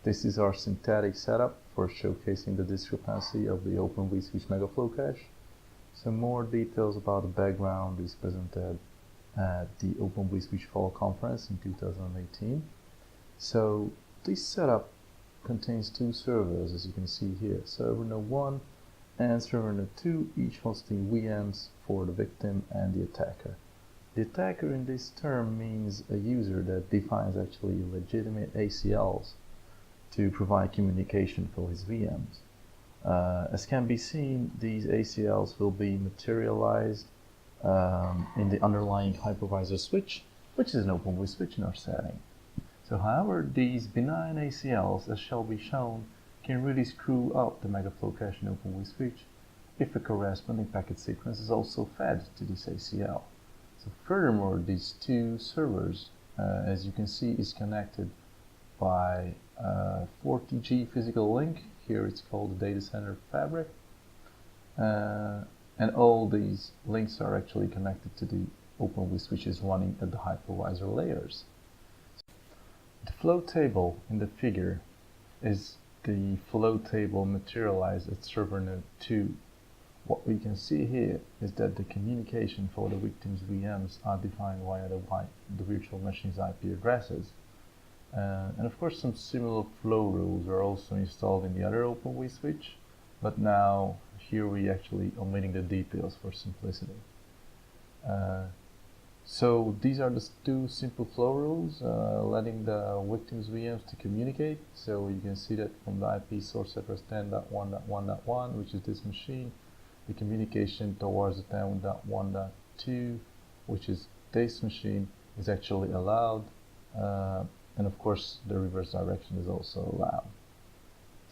This is our synthetic setup for showcasing the discrepancy of the OVS Megaflow cache. Some more details about the background is presented at the OVS Fall Conference in 2018. So this setup contains two servers, as you can see here, server node 1 and server node 2, each hosting VMs for the victim and the attacker. The attacker in this term means a user that defines actually legitimate ACLs to provide communication for his VMs. As can be seen, these ACLs will be materialized in the underlying hypervisor switch, which is an OpenVoice switch in our setting. So however, these benign ACLs, as shall be shown, can really screw up the Megaflow cache in OpenVoice switch if a corresponding packet sequence is also fed to this ACL. So furthermore, these two servers, as you can see, is connected by a 40G physical link. Here it's called the data center fabric. And all these links are actually connected to the OpenVoice switches running at the hypervisor layers. The flow table in the figure is the flow table materialized at server node 2. What we can see here is that the communication for the victim's VMs are defined via the virtual machine's IP addresses. And of course some similar flow rules are also installed in the other OpenVoice switch, but now here we actually omitting the details for simplicity. So these are the two simple flow rules, letting the victim's VMs to communicate. So you can see that from the IP source address 10.1.1.1, which is this machine, the communication towards the 10.1.2, which is this machine, is actually allowed. And of course, the reverse direction is also allowed.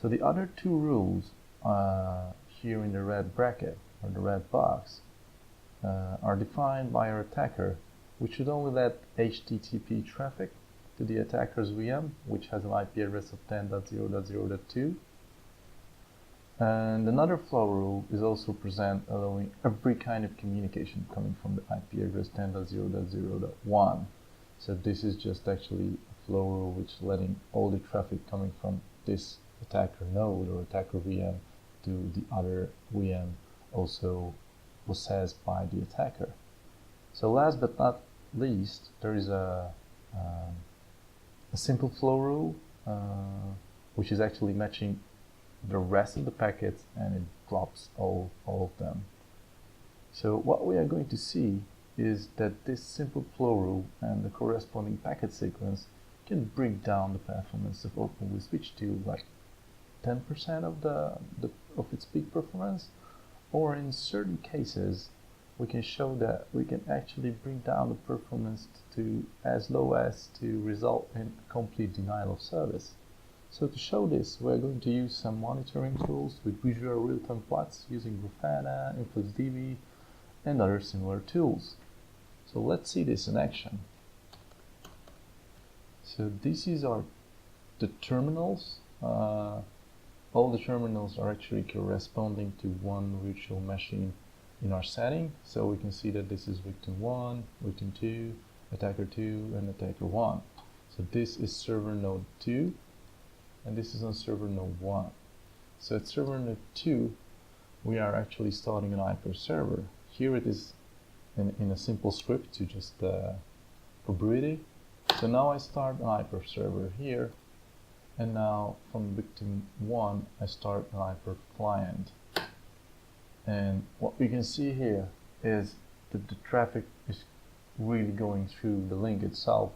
So the other two rules here in the red bracket, or the red box, are defined by our attacker, which should only let HTTP traffic to the attacker's VM, which has an IP address of 10.0.0.2. And another flow rule is also present, allowing every kind of communication coming from the IP address 10.0.0.1. So this is just actually a flow rule which is letting all the traffic coming from this attacker node or attacker VM to the other VM also possessed by the attacker. So last but not least, there is a simple flow rule which is actually matching the rest of the packets, and it drops all of them. So what we are going to see is that this simple flow rule and the corresponding packet sequence can bring down the performance of OpenVoice switch to like 10% of its peak performance, or in certain cases we can show that we can actually bring down the performance to as low as to result in complete denial of service. So to show this, we're going to use some monitoring tools with visual real-time plots using Grafana, InfluxDB, and other similar tools. So let's see this in action. So this is the terminals. All the terminals are actually corresponding to one virtual machine in our setting. So we can see that this is victim 1, victim 2, attacker 2, and attacker 1. So this is server node 2, and this is on server node 1. So at server node 2, we are actually starting an hyper server. Here it is in a simple script to just for brevity. So now I start an hyper server here, and now from victim 1 I start an hyper client. And what we can see here is that the traffic is really going through the link itself,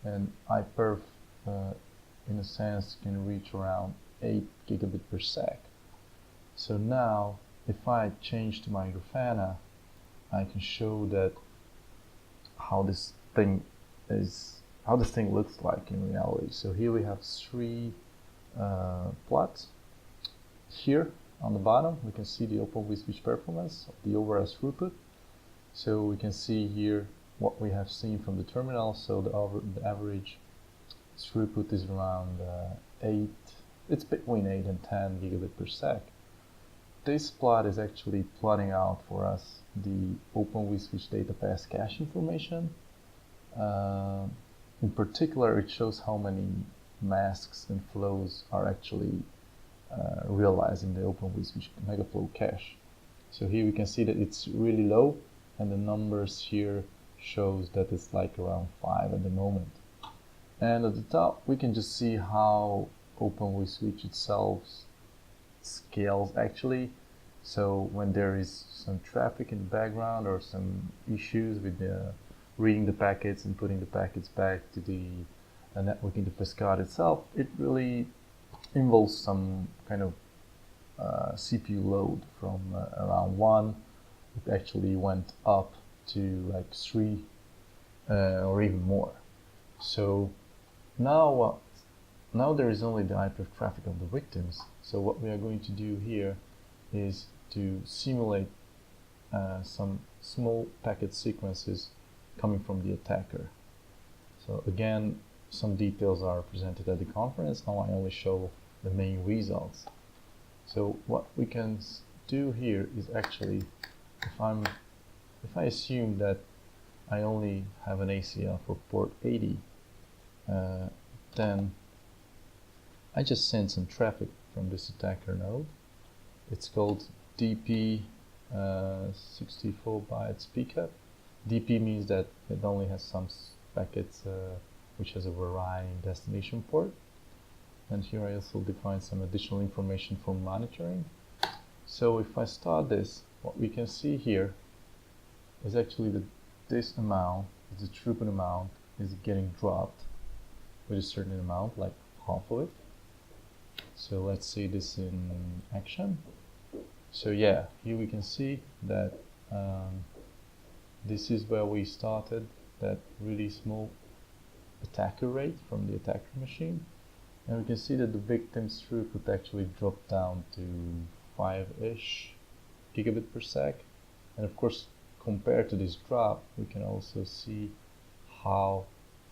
and hyperf in a sense can reach around 8 gigabit per sec. So now if I change to my Grafana, I can show that how this thing looks like in reality. So here we have 3 plots. Here on the bottom we can see the OpenVoice switch performance of the overall throughput. So we can see here what we have seen from the terminal. So the average throughput is around 8, it's between 8 and 10 gigabit per sec. This plot is actually plotting out for us the OpenVoice switch data path cache information. In particular, it shows how many masks and flows are actually realized in the OpenWSwitch Megaflow cache. So here we can see that it's really low, and the numbers here shows that it's like around 5 at the moment. And at the top we can just see how OpenWSwitch itself scales actually. So when there is some traffic in the background or some issues with reading the packets and putting the packets back to the network interface card itself, it really involves some kind of CPU load from around 1. It actually went up to like 3 or even more. So now there is only the hypertraffic of the victims. So what we are going to do here is to simulate some small packet sequences coming from the attacker. So again, some details are presented at the conference. Now I only show the main results. So what we can do here is actually, if I assume that I only have an ACL for port 80, then I just send some traffic from this attacker node. It's called DP 64 bytes pcap. DP means that it only has some packets which has a varying destination port. And here I also define some additional information for monitoring. So if I start this, what we can see here is actually that this amount, the throughput amount, is getting dropped with a certain amount, like half of it. So let's see this in action. So yeah, here we can see that this is where we started, that really small attacker rate from the attacker machine. And we can see that the victim's throughput actually dropped down to 5-ish gigabit per sec. And of course, compared to this drop, we can also see how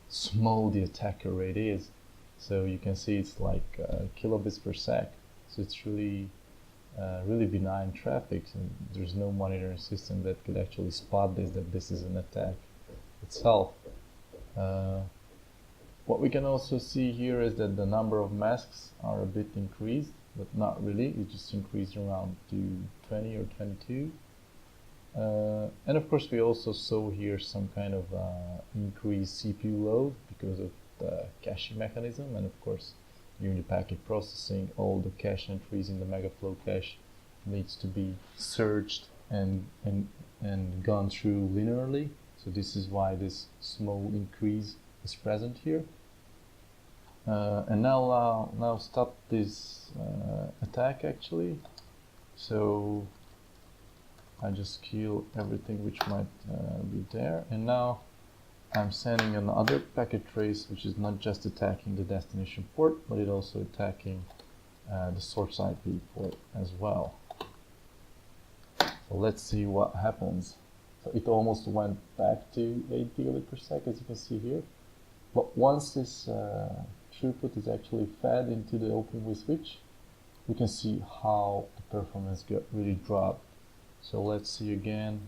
small the attacker rate is. So you can see it's like kilobits per sec. So it's really benign traffic, and there's no monitoring system that could actually spot this, that this is an attack itself. What we can also see here is that the number of masks are a bit increased, but not really. It just increased around to 20 or 22. And of course we also saw here some kind of increased CPU load because of the caching mechanism, and of course during the packet processing all the cache entries in the Megaflow cache needs to be searched and gone through linearly. So this is why this small increase is present here. And now stop this attack actually. So I just kill everything which might be there, and now I'm sending another packet trace which is not just attacking the destination port, but it also attacking the source IP port as well. So let's see what happens. So it almost went back to 8 gigabit per sec, as you can see here. But once this throughput is actually fed into the OpenWSwitch, we can see how the performance got really dropped. So let's see again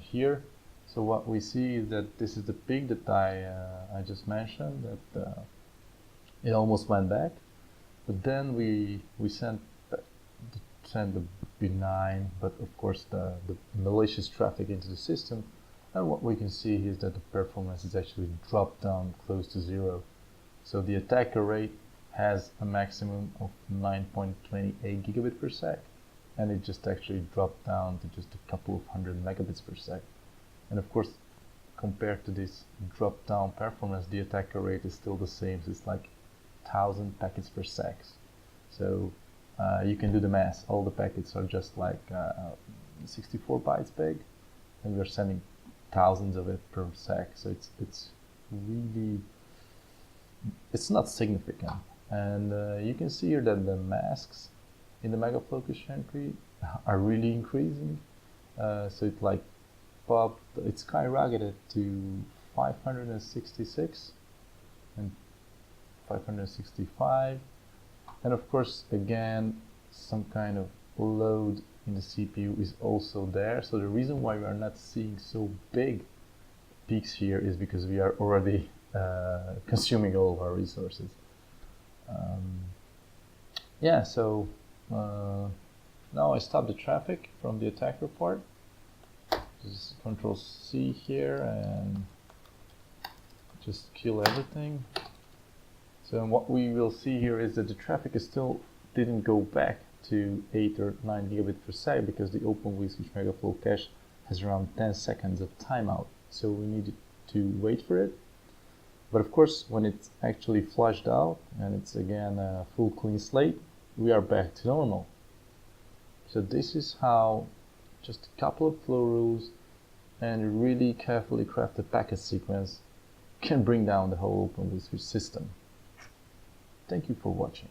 here. So what we see is that this is the peak that I just mentioned, that it almost went back. But then we sent the benign, but of course the malicious traffic into the system. And what we can see is that the performance is actually dropped down close to 0. So the attacker rate has a maximum of 9.28 gigabit per sec, and it just actually dropped down to just a couple of hundred megabits per sec. And of course, compared to this drop down performance, the attacker rate is still the same. So it's like 1000 packets per sec. So you can do the math. All the packets are just like 64 bytes big, and we're sending thousands of it per sec. So it's really, it's not significant. And you can see here that the masks in the Megaflow cache entry are really increasing. So it like popped, it skyrocketed to 566 and 565. And of course, again, some kind of load in the CPU is also there. So the reason why we are not seeing so big peaks here is because we are already consuming all of our resources. Yeah, so now I stop the traffic from the attacker part. Just Control C here and just kill everything. So what we will see here is that the traffic is still didn't go back to 8 or 9 gigabit per second because the OpenWSH Megaflow cache has around 10 seconds of timeout. So we need to wait for it. But of course, when it's actually flushed out and it's again a full clean slate, we are back to normal. So this is how just a couple of flow rules and a really carefully crafted packet sequence can bring down the whole OpenWSH system. Thank you for watching.